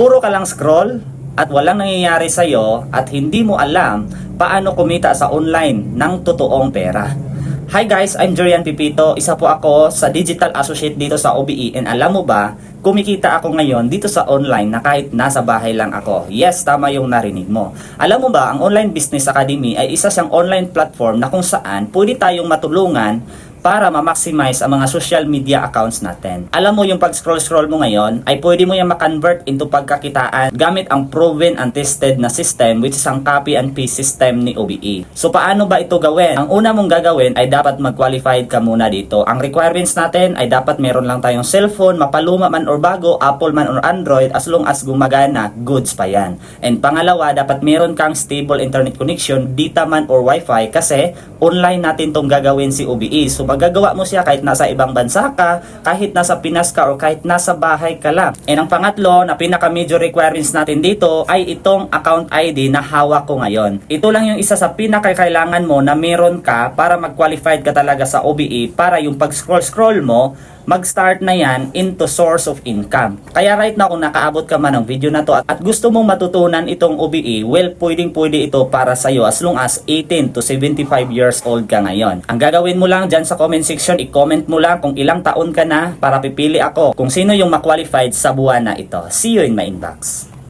puro ka lang scroll at walang nangyayari sa'yo at hindi mo alam paano kumita sa online ng totoong pera. Hi guys, I'm Jorian Pipito. Isa po ako sa Digital Associate dito sa OBE, and alam mo ba, kumikita ako ngayon dito sa online na kahit nasa bahay lang ako. Yes, tama yung narinig mo. Alam mo ba, ang Online Business Academy ay isa siyang online platform na kung saan pwede tayong matulungan para ma-maximize ang mga social media accounts natin. Alam mo, yung pag-scroll mo ngayon ay pwede mo yung ma-convert into pagkakitaan gamit ang proven and tested na system, which is ang copy and paste system ni OBE. So paano ba ito gawin? Ang una mong gagawin ay dapat mag-qualified ka muna dito. Ang requirements natin ay dapat meron lang tayong cellphone, mapaluma man or bago, Apple man or Android, as long as gumagana, goods pa yan. And pangalawa, dapat meron kang stable internet connection, data man or wifi, kasi online natin tong gagawin si OBE. So magagawa mo siya kahit nasa ibang bansa ka, kahit nasa Pinas ka, o kahit nasa bahay ka lang. And ang pangatlo na pinaka-major requirements natin dito ay itong account ID na hawak ko ngayon. Ito lang yung isa sa pinaka-kailangan mo na meron ka para mag-qualified ka talaga sa OBE, para yung pag-scroll mo, mag-start na yan into source of income. Kaya right now, kung nakaabot ka man ng video na to at gusto mong matutunan itong OBE, well, pwede ito para sa'yo as long as 18 to 75 years old ka ngayon. Ang gagawin mo lang dyan sa comment section, i-comment mo lang kung ilang taon ka na para pipili ako kung sino yung ma-qualified sa buwan na ito. See you in my inbox.